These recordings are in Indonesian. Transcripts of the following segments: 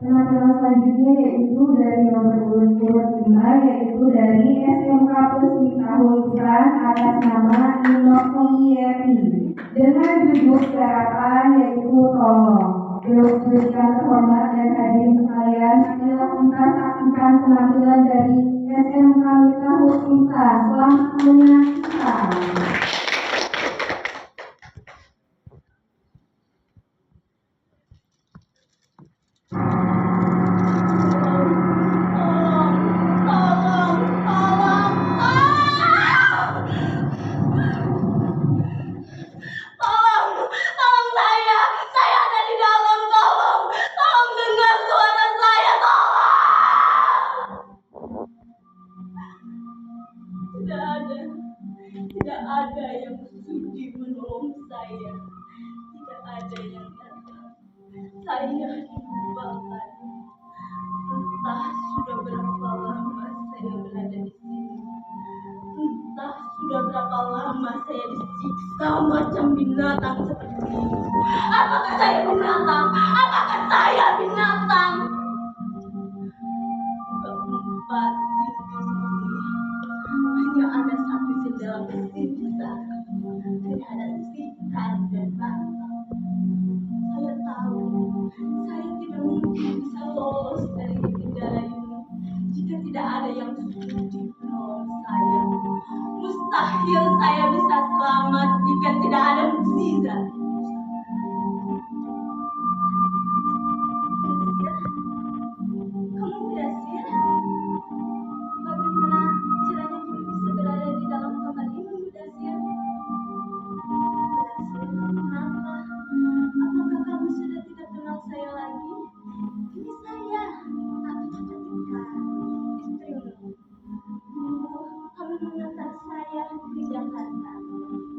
Penampilan selanjutnya yaitu dari nomor urut 5, yaitu dari SMK Pesni Tahunsan atas nama Inovieti dengan judul garapan yaitu tolong. Berikan terhormat dan hadirin sekalian, marilah kita saksikan penampilan dari SMK Tahunsan. Selamat menyaksikan. Tidak ada yang sudi menolong saya. Tidak ada yang datang. Saya dilupakan. Entah sudah berapa lama saya berada di sini. Entah sudah berapa lama saya disiksa macam binatang seperti ini. Apakah saya binatang? Apakah saya binatang? Keempat pintu sini hanya ada satu jendela besi di sana. Tidak ada tikar dan bantal. Saya tahu saya tidak mungkin bisa lolos dari jendela ini jika tidak ada yang sudi menolong saya. Mustahil saya bisa selamat jika tidak ada mukjizat. Kamu Mudasir? Bagaimana caranya kamu bisa berada di dalam kamar ini, Mudasir? Mudasir, kenapa? Apakah kamu sudah tidak kenal saya lagi? Ini saya, Atika, istrimu. Dulu kamu mengantar saya ke Jakarta.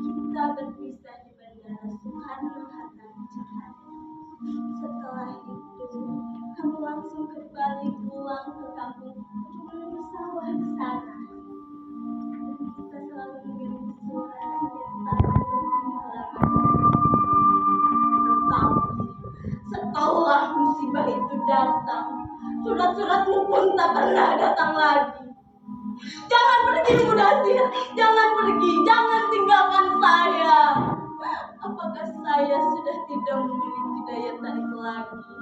Kita berpisah di Bandara Soekarno-Hatta di Jakarta. Setelah itu, kamu langsung kembali pulang ke kampung untuk menunggu sawah di sana. Kita selalu mengirim surat setiap tahun di halaman. Tetapi setelah musibah itu datang, surat-suratmu pun tak pernah datang lagi. Jangan pergi, Mudasir. Jangan pergi. Jangan tinggalkan saya. Apakah saya sudah tidak memiliki daya tarik lagi?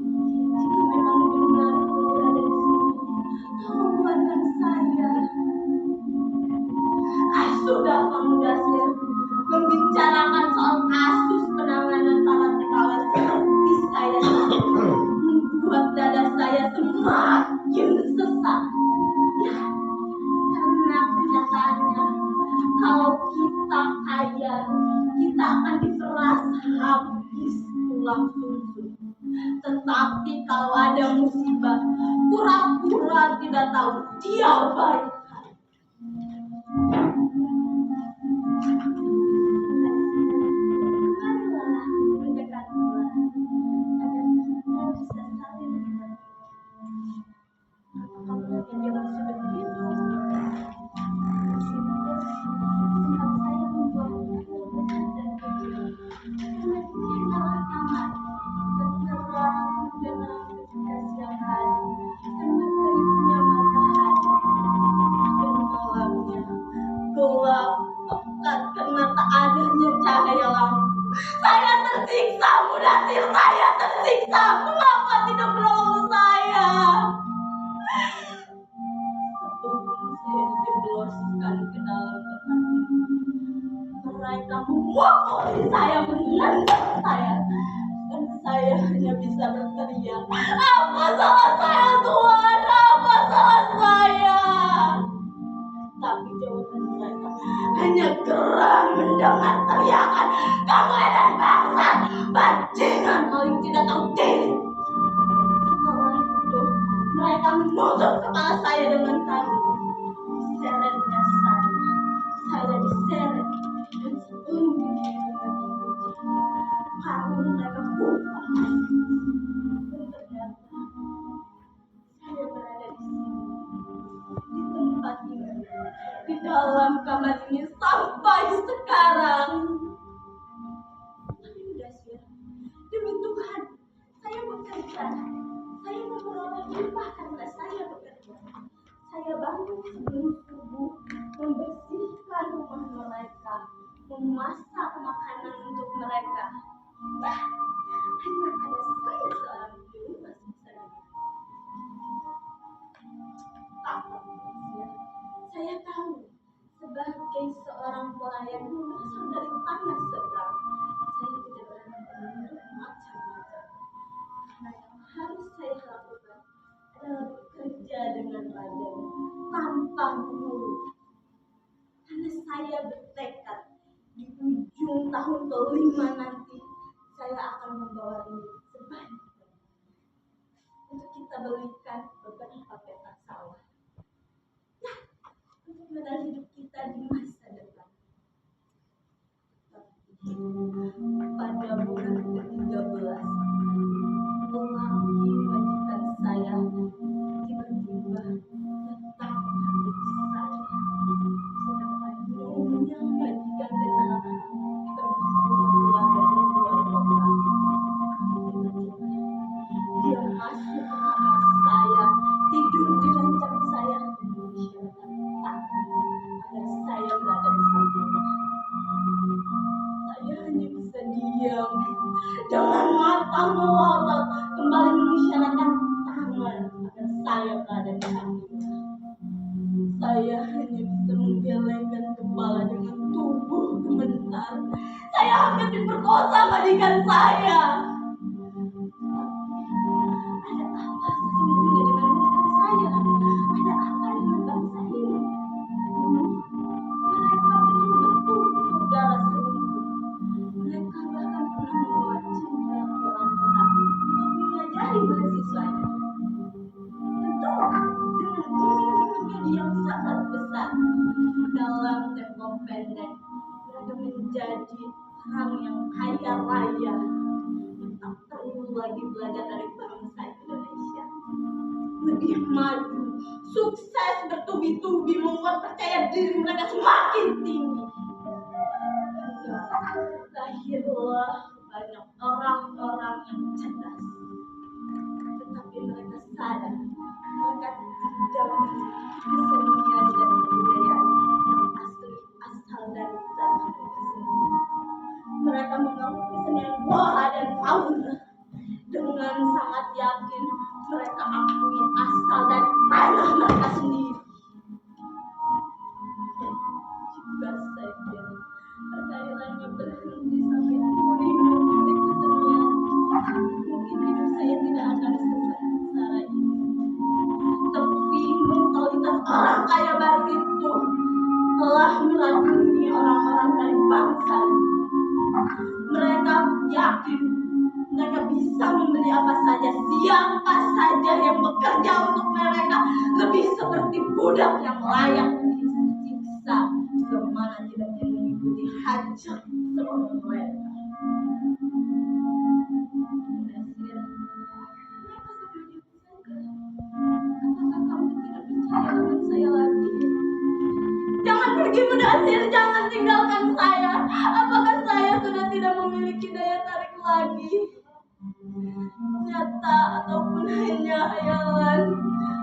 Jika memang benar kamu berada di sini, tolong keluarkan saya. Sudah kamu Mudasir membicarakan soal kasus penanganan para TKW seperti saya membuat dada saya semakin sesak. Ya, karena kenyataannya kalau kita kaya, kita akan diperas habis tulang sumsum. Tetapi kalau ada musibah, pura-pura tidak tahu dia baik. Marilah mendekatlah agar kita bisa saling mengerti. Kamu lagi dia sudah begitu. Tempat saya membuat besar dan kecil. Karena ini adalah kamar terang benderang ketika siang hari karena teriknya matahari, dan malamnya gelap pekat karena tak adanya cahaya lampu. Saya tersiksa, Mudasir. Saya tersiksa. Mengapa tidak menolong saya? Sebelum saya dijebloskan ke dalam tempat ini, mereka memukuli saya, menendang saya, dan saya hanya bisa berteriak, apa salah saya, Tuhan? Apa salah saya? Tapi jawaban mereka hanya geram mendengar teriakan, kamu edan bangsat, bajingan paling tidak tahu diri. Setelah itu mereka menusuk kepala saya dengan karung. Seretnya saya diseret, dan sebelum dikirim lagi karung mereka buka. Dan ternyata saya berada di sini, di tempat ini, di dalam kamar ini sampai sekarang. Tapi Mudasir, demi Tuhan, saya bangun sebelum subuh, membersihkan rumah mereka, memasak makanan untuk mereka. Ya, hanya ada saya seorang di rumah sebesar ini. Saya tahu, sebagai seorang pelayan yang berasal dari tanah seberang, saya tidak berani untuk macam-macam. Karena yang harus saya lakukan adalah bekerja dengan rajin tanpa guru. Karena saya bertekad di ujung tahun kelima nanti saya akan membawa ini sebanyak untuk kita belikan beberapa petak sawah. Ya, untuk modal hidup kita di masa depan. Pada bulan ke-13, lelaki majikan saya tiba-tiba datang menghampiri saya. Sedangkan nyonya majikan dan anak-anak pergi ke rumah keluarga di luar kota. Tiba-tiba dia masuk ke kamar saya, tidur di ranjang saya, dan mengisyaratkan agar saya berada di sampingnya. Saya hanya bisa diam dengan mata melotot, kembali mengisyaratkan tangan agar saya berada di sampingnya. Saya hanya bisa menggelengkan kepala dengan tubuh gemetar. Saya hampir diperkosa majikan saya. Ada apa sesungguhnya dengan majikan saya? Ada apa dengan bangsa ini? Mereka betul-betul saudara serumpun. Mereka bahkan pernah membawa cendera kewan kita untuk mengajari mahasiswanya. Tentu dengan iming-iming yang sangat besar. Dalam tempo pendek, mereka menjadi orang yang kaya raya yang tak perlu lagi belajar dari bangsa Indonesia. Lebih maju, sukses bertubi-tubi, membuat percaya diri mereka semakin tinggi. Lahirlah banyak orang-orang yang cerdas, tetapi mereka sadar mereka tidak memiliki kesenian dan kebudayaan yang asli asal dari tanah mereka sendiri. Mereka mengaku kesenian flora dan fauna dengan sangat yakin mereka akui asal dari tanah mereka sendiri. Jika saja percayaannya berhenti sampai pulih memiliki kesenian, mungkin hidup saya tidak akan sengsara ini. Tapi mentalitas orang kaya baru itu telah meracuni orang-orang dari bangsa ini. Mereka yakin mereka bisa membeli apa saja, siapa saja yang bekerja untuk mereka, lebih seperti budak yang layak disiksa jika mana tidak mengikuti hajat seorang mereka. Apakah kamu tidak percaya dengan saya lagi? Jangan pergi Mudasir, jangan tinggalkan saya. Apakah saya sudah tidak memiliki daya tarik lagi? Nyata ataupun hanya hayalan,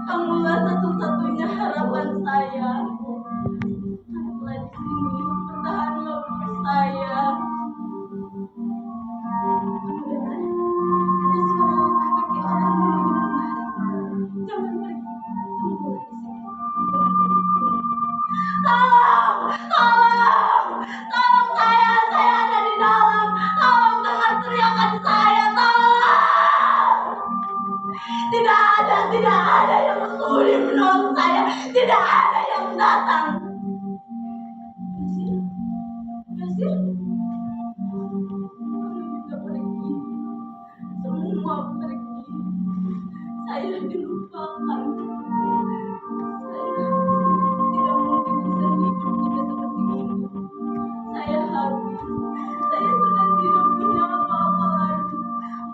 kamulah satu-satunya harapan saya. Tetaplah di sini, bertahanlah untuk saya. Kemudian ada suara langkah kaki orang menuju kemari. Jangan pergi, tunggulah di sini. Jangan pergi, tunggu. Tolong, tolong, tolong saya ada di dalam. Tolong dengar teriakan saya, tolong. Tidak ada yang sudi menolong saya. Tidak ada yang datang. Yasir, kamu juga pergi. Semua pergi. Saya dilupakan. Saya tidak mungkin bisa hidup jika seperti ini. Saya habis. Saya sudah tidak punya apa-apa lagi.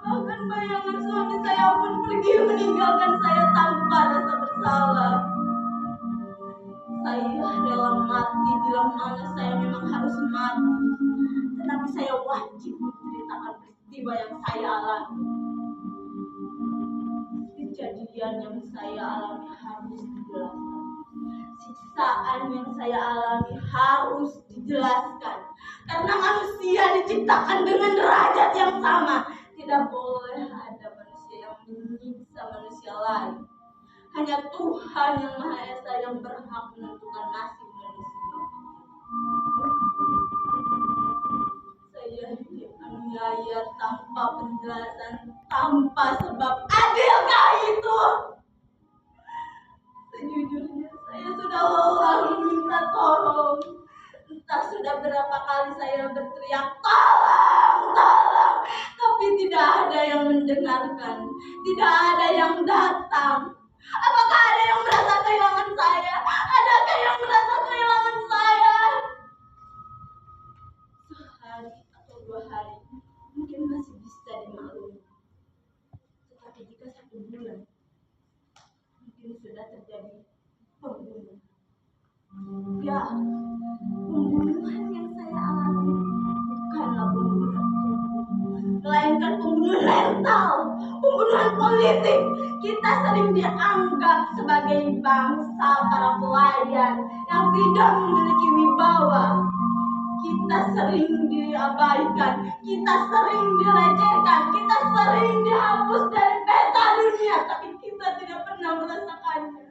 Bahkan bayangan suami saya pun pergi meninggalkan saya tanpa rasa bersalah. Saya rela mati bila mana saya memang harus mati. Tetapi saya wajib menceritakan peristiwa yang saya alami. Kejadian yang saya alami harus dijelaskan. penderitaan yang saya alami harus dijelaskan. Karena manusia diciptakan dengan derajat yang sama. Tidak boleh ada manusia yang menyiksa manusia lain. Hanya Tuhan yang Maha Esa yang berhak menentukan nasib manusia. Saya dianiaya tanpa penjelasan, tanpa sebab. Adilkah itu? Sejujurnya saya sudah lelah meminta tolong. Entah sudah berapa kali saya berteriak, tolong, tolong. Tapi tidak ada yang mendengarkan. Tidak ada yang datang. Apakah ada yang merasa kehilangan saya? Adakah yang merasa kehilangan saya? Sehari atau 2 hari mungkin masih bisa dimaklumi. Tetapi jika 1 bulan, mungkin sudah terjadi pembunuhan. Ya, pembunuhan yang saya alami bukanlah pembunuhan tubuh, melainkan pembunuhan mental, pembunuhan politik. Kita sering dianggap sebagai bangsa para pelayan yang tidak memiliki wibawa. Kita sering diabaikan, kita sering dilecehkan, kita sering dihapus dari peta dunia, tapi kita tidak pernah merasakannya.